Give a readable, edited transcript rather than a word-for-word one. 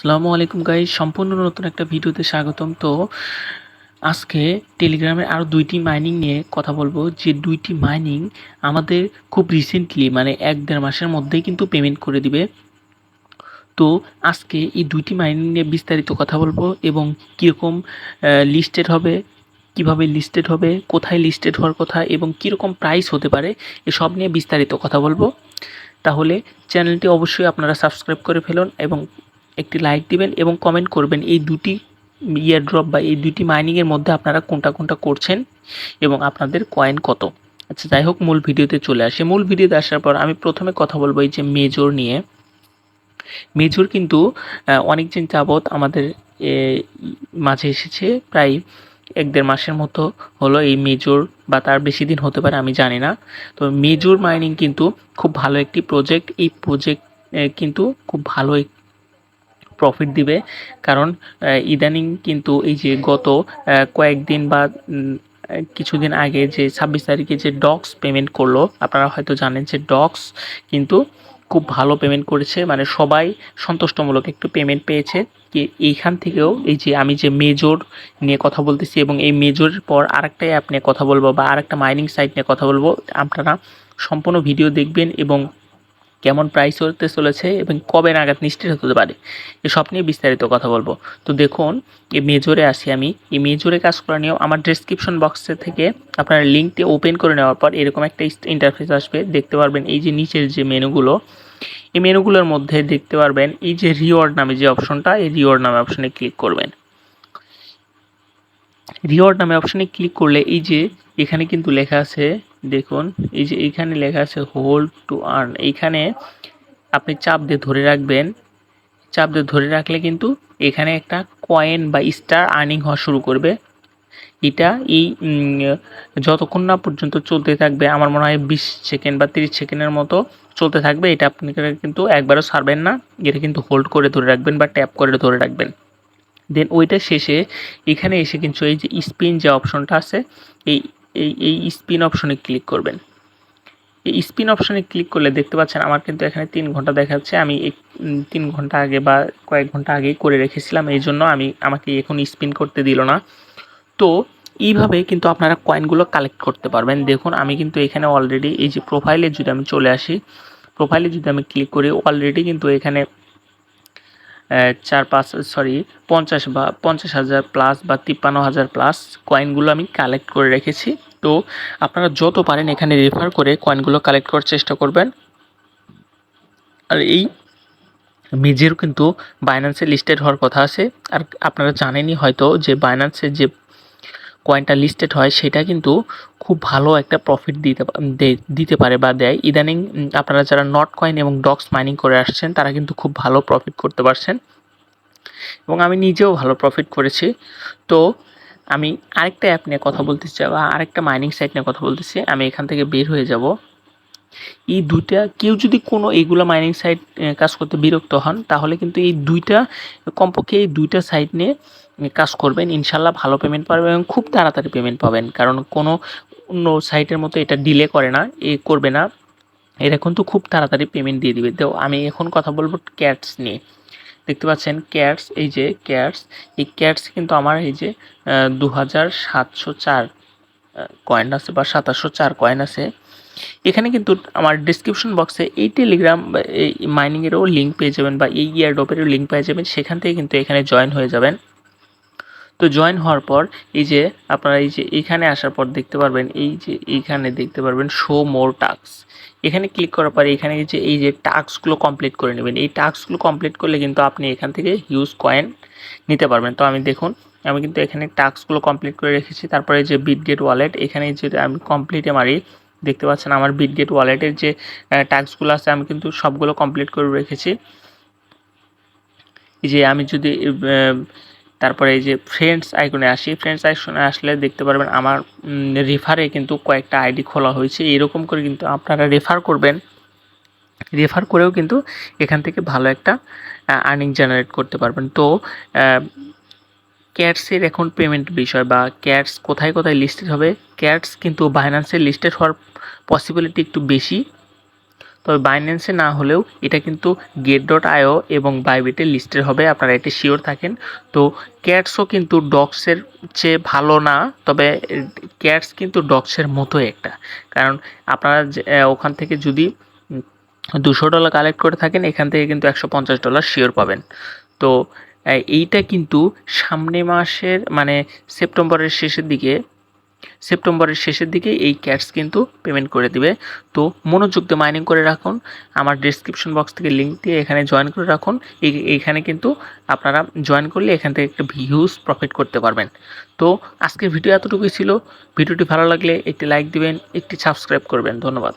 আসসালামু আলাইকুম গাইস, সম্পূর্ণ নতুন একটা ভিডিওতে স্বাগতম। তো আজকে টেলিগ্রামের আরও ২টি মাইনিং নিয়ে কথা বলবো, যে ২টি মাইনিং আমাদের খুব রিসেন্টলি মানে ১-১.৫ মাসের মধ্যেই কিন্তু পেমেন্ট করে দিবে। তো আজকে এই ২টি মাইনিং নিয়ে বিস্তারিত কথা বলবো এবং কীরকম লিস্টেড হবে, কিভাবে লিস্টেড হবে, কোথায় লিস্টেড হওয়ার কথা এবং কীরকম প্রাইস হতে পারে, এসব নিয়ে বিস্তারিত কথা বলবো। তাহলে চ্যানেলটি অবশ্যই আপনারা সাবস্ক্রাইব করে ফেলুন এবং একটি লাইক দিবেন এবং কমেন্ট করবেন এই দুটি ইয়ারড্রপ বা এই দুটি মাইনিংয়ের মধ্যে আপনারা কোনটা কোনটা করছেন এবং আপনাদের কয়েন কত। আচ্ছা, যাই হোক, মূল ভিডিওতে চলে আসে। মূল ভিডিওতে আসার পর আমি প্রথমে কথা বলবো এই যে মেজর নিয়ে। মেজর কিন্তু অনেক দিন যাবৎ আমাদের মাঝে এসেছে, প্রায় ১-১.৫ মাসের মতো হলো এই মেজর, বা তার বেশি দিন হতে পারে, আমি জানি না। তো মেজর মাইনিং কিন্তু খুব ভালো একটি প্রজেক্ট। এই প্রজেক্ট কিন্তু খুব ভালো প্রফিট দিবে, কারণ ইদানিং কিন্তু এই যে গত কয়েকদিন বা কিছুদিন আগে যে ২৬ তারিখে যে ডক্স পেমেন্ট করলো, আপনারা হয়তো জানেন যে ডক্স কিন্তু খুব ভালো পেমেন্ট করেছে, মানে সবাই সন্তুষ্টমূলক একটু পেমেন্ট পেয়েছে। কি এইখান থেকেও এই যে আমি যে মেজর নিয়ে কথা বলতেছি এবং এই মেজরের পর আরেকটা অ্যাপ নিয়ে কথা বলবো বা আরেকটা মাইনিং সাইট নিয়ে কথা বলবো, আপনারা সম্পূর্ণ ভিডিও দেখবেন এবং কেমন প্রাইস হতে চলেছে এবং কবে নাগাদ নিশ্চিত হতে পারে, এসব নিয়ে বিস্তারিত কথা বলবো। তো দেখুন, এই মেজরে আসি আমি। এই মেজরে কাজ করা নিয়েও আমার ডেসক্রিপশন বক্সে থেকে আপনারা লিঙ্কটি ওপেন করে নেওয়ার পর এরকম একটা ইন্টারফেস আসবে, দেখতে পারবেন এই যে নিচের যে মেনুগুলো, এই মেনুগুলোর মধ্যে দেখতে পারবেন এই যে রিওয়ার্ড নামে যে অপশনটা, এই রিওয়ার্ড নামে অপশনে ক্লিক করবেন। রিওয়ার্ড নামে অপশনে ক্লিক করলে এই যে এখানে কিন্তু লেখা আছে, দেখুন এই যে এইখানে লেখা আছে হোল্ড টু আর্ন। এইখানে আপনি চাপ দিয়ে ধরে রাখবেন। চাপ দিয়ে ধরে রাখলে কিন্তু এখানে একটা কয়েন বা স্টার আর্নিং হওয়া শুরু করবে। এটা এই যতক্ষণ না পর্যন্ত চলতে থাকবে, আমার মনে হয় ২০ সেকেন্ড বা ৩০ সেকেন্ডের মতো চলতে থাকবে। এটা আপনি কিন্তু একবারও ছাড়বেন না, এটা কিন্তু হোল্ড করে ধরে রাখবেন বা ট্যাপ করে ধরে রাখবেন। দেন ওইটা শেষে এখানে এসে কিন্তু এই যে স্পিন যে অপশনটা আছে, এই এই এই স্পিন অপশনে ক্লিক করবেন। এই স্পিন অপশনে ক্লিক করলে দেখতে পাচ্ছেন আমার কিন্তু এখানে ৩ ঘন্টা দেখাচ্ছে। আমি ৩ ঘন্টা আগে বা কয়েক ঘন্টা আগেই করে রেখেছিলাম, এই জন্য আমাকে এখন স্পিন করতে দিল না। তো এইভাবে কিন্তু আপনারা কয়েনগুলো কালেক্ট করতে পারবেন। দেখুন আমি কিন্তু এখানে অলরেডি এই যে প্রোফাইলে যদি আমি চলে আসি, প্রোফাইলে যদি আমি ক্লিক করি, অলরেডি কিন্তু এখানে ৫০,০০০ প্লাস বা ৫৩,০০০ প্লাস কয়েনগুলো আমি কালেক্ট করে রেখেছি। তো আপনারা যত পারেন এখানে রেফার করে কয়েনগুলো কালেক্ট করার চেষ্টা করবেন। আর এই মেজর কিন্তু বাইন্যান্সে লিস্টেড হওয়ার কথা আছে। আর আপনারা জানেনই হয়তো যে বাইন্যান্সের যে কয়েনটা লিস্টেড হয় সেটা কিন্তু খুব ভালো একটা প্রফিট দিতে পারে বা দেয়। ইদানিং আপনারা যারা নট কয়েন এবং ডক্স মাইনিং করে আসছেন তারা কিন্তু খুব ভালো প্রফিট করতে পারছেন এবং আমি নিজেও ভালো প্রফিট করেছি। তো আমি আরেকটা অ্যাপ নিয়ে কথা বলতেছি বা আরেকটা মাইনিং সাইট নিয়ে কথা বলতেছি। আমি এখান থেকে বের হয়ে যাব। এই দুইটা, কেউ যদি কোনো এইগুলো মাইনিং সাইট কাজ করতে বিরক্ত হন, তাহলে কিন্তু এই দুইটা, কমপক্ষে এই দুইটা সাইট নিয়ে কাজ করবেন, ইনশাল্লাহ ভালো পেমেন্ট পাবেন এবং খুব তাড়াতাড়ি পেমেন্ট পাবেন। কারণ কোনো অন্য সাইটের মতো এটা ডিলে করে না, করবে না, এটা কিন্তু খুব তাড়াতাড়ি পেমেন্ট দিয়ে দিবে। তো আমি এখন কথা বলবো ক্যাটস নিয়ে। দেখতে পাচ্ছেন ক্যাটস, এই যে ক্যাটস, এই ক্যাটস কিন্তু আমার এই যে ২,৭০৪ কয়েন আছে বা ২৭০৪ কয়েন আছে। এখানে কিন্তু আমার ডিসক্রিপশন বক্সে এই টেলিগ্রাম এই মাইনিংয়েরও লিঙ্ক পেয়ে যাবেন বা এই ইয়ারড্রপেরও লিঙ্ক পেয়ে যাবেন, সেখান থেকে কিন্তু এখানে জয়েন হয়ে যাবেন। তো জয়েন হওয়ার পর এই যে আপনারা এই যে এইখানে আসার পর দেখতে পারবেন, এই যে এইখানে দেখতে পারবেন শো মোর টাস্ক। এখানে ক্লিক করার পরে এখানে যে এই যে টাস্কগুলো কমপ্লিট করে নেবেন। এই টাস্কগুলো কমপ্লিট করলে কিন্তু আপনি এখান থেকে হিউজ কয়েন নিতে পারবেন। তো আমি দেখুন, আমি কিন্তু এখানে টাস্কগুলো কমপ্লিট করে রেখেছি। তারপরে যে বিটগেট ওয়ালেট, এখানে যদি আমি কমপ্লিটে মারি, দেখতে পাচ্ছেন আমার বিটগেট ওয়ালেটের যে টাস্কগুলো আছে আমি কিন্তু সবগুলো কমপ্লিট করে রেখেছি। এই যে আমি যদি তারপরে এই যে ফ্রেন্ডস আইকনে আসি, ফ্রেন্ডস আইকনে আসলে দেখতে পারবেন আমার রেফারে কিন্তু কয়েকটা আইডি খোলা হয়েছে। এরকম করে কিন্তু আপনারা রেফার করবেন, রেফার করেও কিন্তু এখান থেকে ভালো একটা আর্নিং জেনারেট করতে পারবেন। তো ক্যাটসের এখন পেমেন্ট বিষয় বা ক্যাটস কোথায় কোথায় লিস্টেড হবে, ক্যাটস কিন্তু বাইন্যান্সে লিস্টেড হওয়ার পসিবিলিটি একটু বেশি। তবে বাইন্যান্সে না হলেও এটা কিন্তু get.io এবং বাইবিটের লিস্টের হবে, আপনারা এটা শিওর থাকেন। তো ক্যাটসও কিন্তু ডক্সের চেয়ে ভালো না, তবে ক্যাটস কিন্তু ডক্সের মতোই একটা, কারণ আপনারা ওখান থেকে যদি $200 কালেক্ট করে থাকেন, এখান থেকে কিন্তু $150 শিওর পাবেন। তো এইটা কিন্তু সামনে মাসের মানে সেপ্টেম্বরের শেষের দিকে এই ক্যাটস কিন্তু পেমেন্ট করে দিবে। তো মনোযোগ দিয়ে মাইনিং করে রাখুন, আমার ডেসক্রিপশন বক্স থেকে লিঙ্ক দিয়ে এখানে জয়েন করে রাখুন। এইখানে কিন্তু আপনারা জয়েন করলে এখান থেকে একটা হিউজ প্রফিট করতে পারবেন। তো আজকের ভিডিও এতটুকুই ছিল। ভিডিওটি ভালো লাগলে একটি লাইক দিবেন, একটি সাবস্ক্রাইব করবেন। ধন্যবাদ।